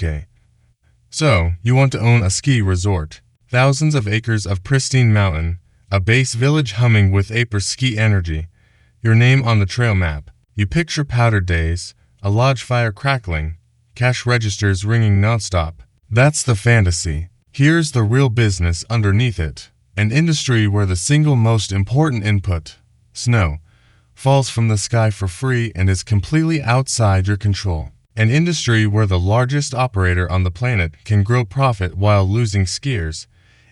Okay. So, you want to own a ski resort. Thousands of acres of pristine mountain, a base village humming with Aper ski energy, your name on the trail map. You picture powder days, a lodge fire crackling, cash registers ringing nonstop. That's the fantasy. Here's the real business underneath it. An industry where the single most important input, snow, falls from the sky for free and is completely outside your control. An industry where the largest operator on the planet can grow profit while losing skiers,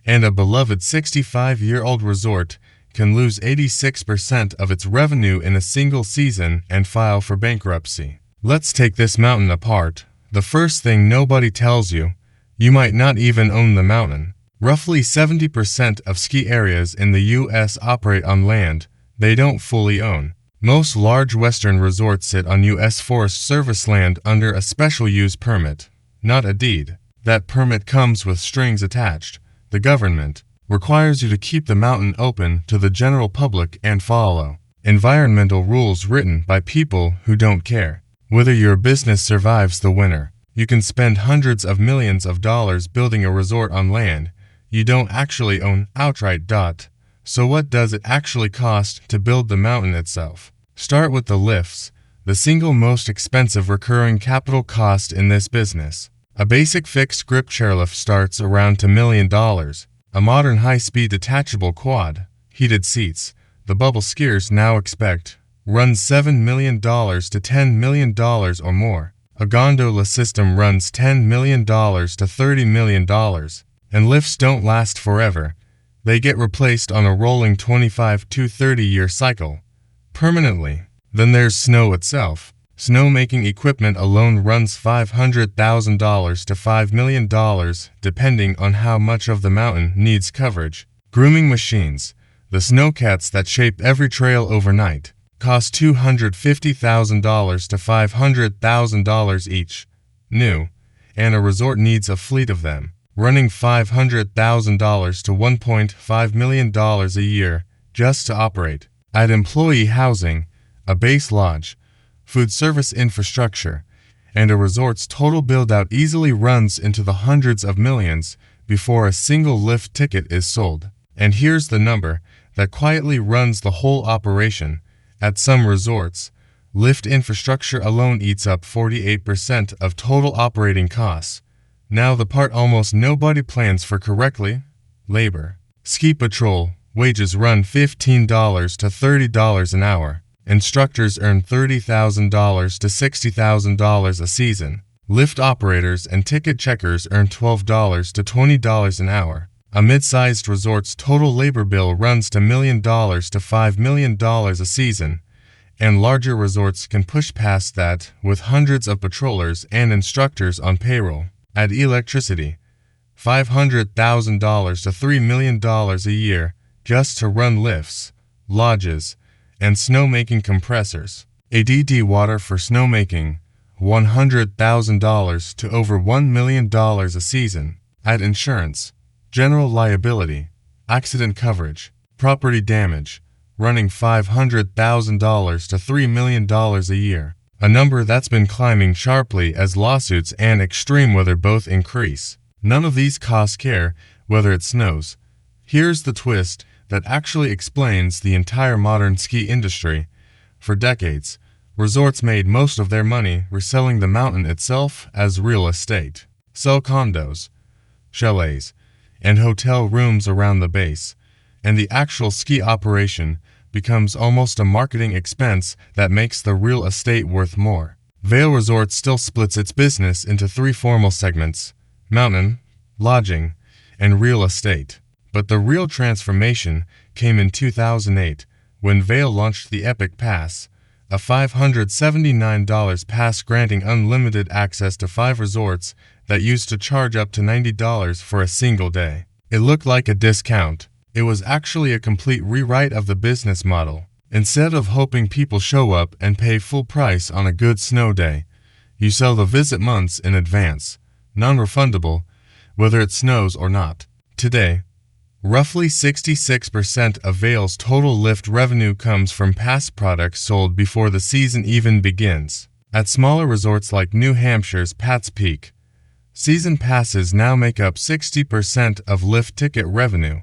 and a beloved 65-year-old resort can lose 86% of its revenue in a single season and file for bankruptcy. Let's take this mountain apart. The first thing nobody tells you, you might not even own the mountain. Roughly 70% of ski areas in the U.S. operate on land they don't fully own. Most large Western resorts sit on U.S. Forest Service land under a special use permit, not a deed. That permit comes with strings attached. The government requires you to keep the mountain open to the general public and follow environmental rules written by people who don't care whether your business survives the winter. You can spend hundreds of millions of dollars building a resort on land you don't actually own outright. So what does it actually cost to build the mountain itself? Start with the lifts, the single most expensive recurring capital cost in this business. A basic fixed grip chairlift starts around $1 million. A modern high-speed detachable quad, heated seats, the bubble skiers now expect, runs $7 million to $10 million or more. A gondola system runs $10 million to $30 million. And lifts don't last forever. They get replaced on a rolling 25 to 30-year cycle, permanently. Then there's snow itself. Snowmaking equipment alone runs $500,000 to $5 million, depending on how much of the mountain needs coverage. Grooming machines, the snowcats that shape every trail overnight, cost $250,000 to $500,000 each, new, and a resort needs a fleet of them, running $500,000 to $1.5 million a year just to operate. Add employee housing, a base lodge, food service infrastructure, and a resort's total build-out easily runs into the hundreds of millions before a single lift ticket is sold. And here's the number that quietly runs the whole operation. At some resorts, lift infrastructure alone eats up 48% of total operating costs. Now the part almost nobody plans for correctly, labor. Ski patrol, wages run $15 to $30 an hour. Instructors earn $30,000 to $60,000 a season. Lift operators and ticket checkers earn $12 to $20 an hour. A mid-sized resort's total labor bill runs to $1 million to $5 million a season, and larger resorts can push past that with hundreds of patrollers and instructors on payroll. Add electricity, $500,000 to $3 million a year just to run lifts, lodges, and snowmaking compressors. ADD water for snowmaking, $100,000 to over $1 million a season. Add insurance, general liability, accident coverage, property damage, running $500,000 to $3 million a year. A number that's been climbing sharply as lawsuits and extreme weather both increase. None of these costs care whether it snows. Here's the twist that actually explains the entire modern ski industry. For decades, resorts made most of their money reselling the mountain itself as real estate. Sell condos, chalets, and hotel rooms around the base, and the actual ski operation becomes almost a marketing expense that makes the real estate worth more. Vail Resorts still splits its business into three formal segments: mountain, lodging, and real estate. But the real transformation came in 2008 when Vail launched the Epic Pass, a $579 pass granting unlimited access to 5 resorts that used to charge up to $90 for a single day. It looked like a discount. It was actually a complete rewrite of the business model. Instead of hoping people show up and pay full price on a good snow day, you sell the visit months in advance, non-refundable, whether it snows or not. Today, roughly 66% of Vail's total lift revenue comes from pass products sold before the season even begins. At smaller resorts like New Hampshire's Pat's Peak, Season passes now make up 60% of lift ticket revenue,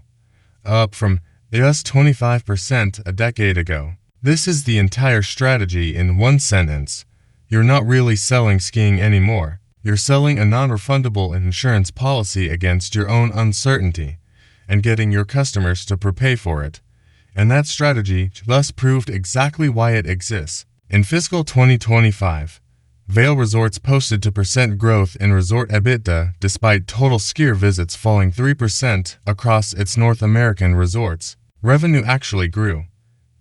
up from just 25% a decade ago. This is the entire strategy in one sentence. You're not really selling skiing anymore. You're selling a non-refundable insurance policy against your own uncertainty and getting your customers to prepay for it. And that strategy thus proved exactly why it exists. In fiscal 2025, Vail Resorts posted 2% growth in resort EBITDA despite total skier visits falling 3% across its North American resorts. Revenue actually grew,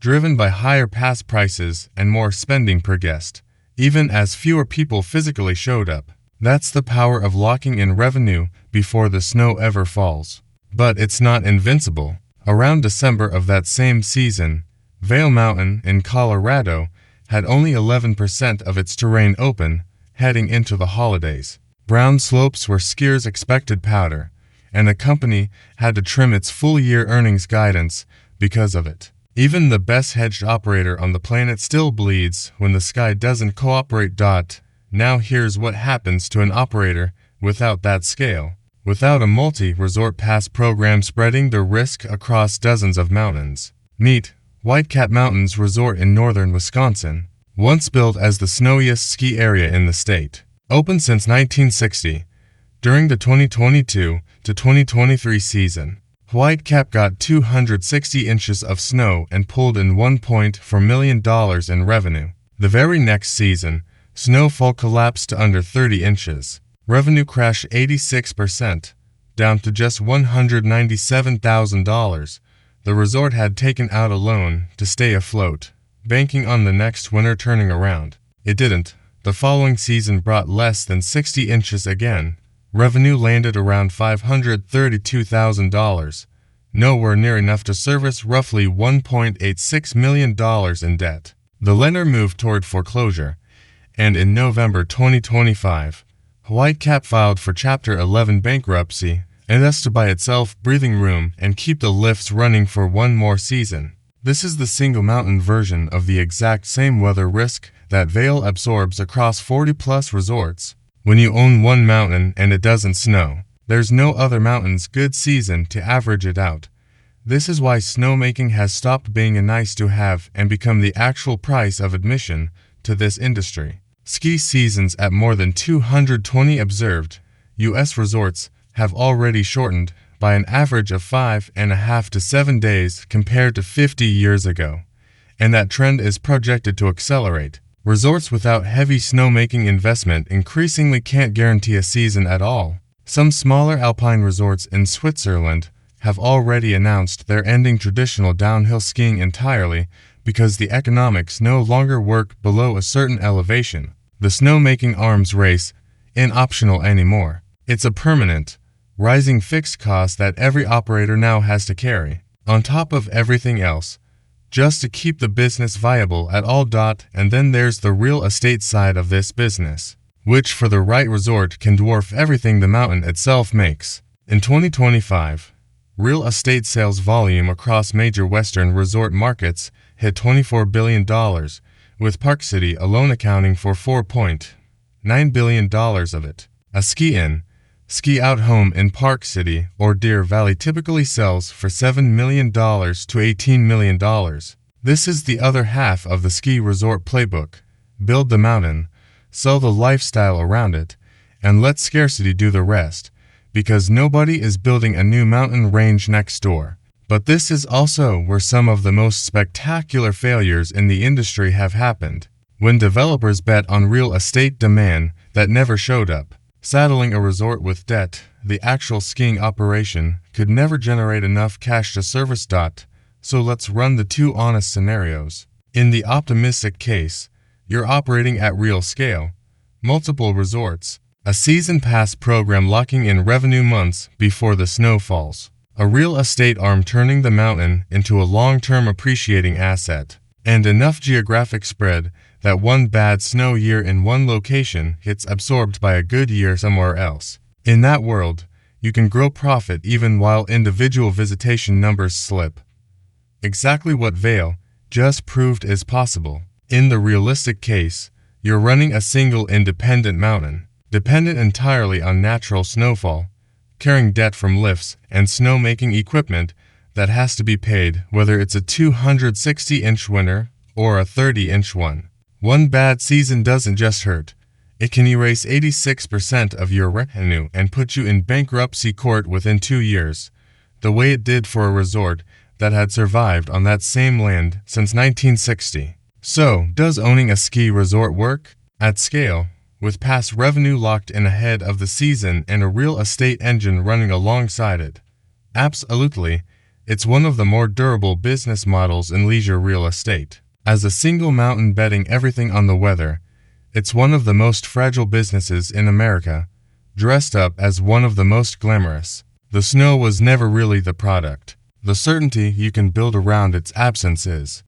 driven by higher pass prices and more spending per guest, even as fewer people physically showed up. That's the power of locking in revenue before the snow ever falls. But it's not invincible. Around December of that same season, Vail Mountain in Colorado had only 11% of its terrain open heading into the holidays. Brown slopes were skiers' expected powder, and the company had to trim its full-year earnings guidance because of it. Even the best hedged operator on the planet still bleeds when the sky doesn't cooperate. Now here's what happens to an operator without that scale. Without a multi-resort pass program spreading the risk across dozens of mountains. Meet Whitecap Mountain Resort in northern Wisconsin, once billed as the snowiest ski area in the state. Open since 1960, during the 2022 to 2023 season, Whitecap got 260 inches of snow and pulled in $1.4 million in revenue. The very next season, snowfall collapsed to under 30 inches. Revenue crashed 86%, down to just $197,000. The resort had taken out a loan to stay afloat, banking on the next winter turning around. It didn't. The following season brought less than 60 inches again. Revenue landed around $532,000, nowhere near enough to service roughly $1.86 million in debt. The lender moved toward foreclosure, and in November 2025, Whitecap filed for Chapter 11 bankruptcy and thus to buy itself breathing room and keep the lifts running for one more season. This is the single mountain version of the exact same weather risk that Vail absorbs across 40-plus resorts. When you own one mountain and it doesn't snow, there's no other mountain's good season to average it out. This is why snowmaking has stopped being a nice-to-have and become the actual price of admission to this industry. Ski seasons at more than 220 observed U.S. resorts have already shortened by an average of 5.5 to 7 days compared to 50 years ago, and that trend is projected to accelerate. Resorts without heavy snowmaking investment increasingly can't guarantee a season at all. Some smaller alpine resorts in Switzerland have already announced they're ending traditional downhill skiing entirely because the economics no longer work below a certain elevation. The snowmaking arms race ain't optional anymore. It's a permanent, rising fixed cost that every operator now has to carry, on top of everything else, just to keep the business viable at all. And then there's the real estate side of this business, which for the right resort can dwarf everything the mountain itself makes. In 2025, real estate sales volume across major Western resort markets hit $24 billion, with Park City alone accounting for $4.9 billion of it. A ski-in, ski-out home in Park City or Deer Valley typically sells for $7 million to $18 million. This is the other half of the ski resort playbook. Build the mountain, sell the lifestyle around it, and let scarcity do the rest, because nobody is building a new mountain range next door. But this is also where some of the most spectacular failures in the industry have happened, when developers bet on real estate demand that never showed up. Saddling a resort with debt, the actual skiing operation could never generate enough cash to service. So let's run the two honest scenarios. In the optimistic case, you're operating at real scale, multiple resorts, a season pass program locking in revenue months before the snow falls, a real estate arm turning the mountain into a long-term appreciating asset, and enough geographic spread that one bad snow year in one location gets absorbed by a good year somewhere else. In that world, you can grow profit even while individual visitation numbers slip. Exactly what Vail just proved is possible. In the realistic case, you're running a single independent mountain. dependent entirely on natural snowfall, carrying debt from lifts and snowmaking equipment that has to be paid whether it's a 260-inch winter or a 30-inch one. One bad season doesn't just hurt. It can erase 86% of your revenue and put you in bankruptcy court within 2 years, the way it did for a resort that had survived on that same land since 1960. So, does owning a ski resort work? At scale, with past revenue locked in ahead of the season and a real estate engine running alongside it? Absolutely, it's one of the more durable business models in leisure real estate. As a single mountain betting everything on the weather, it's one of the most fragile businesses in America, dressed up as one of the most glamorous. The snow was never really the product. The certainty you can build around its absence is.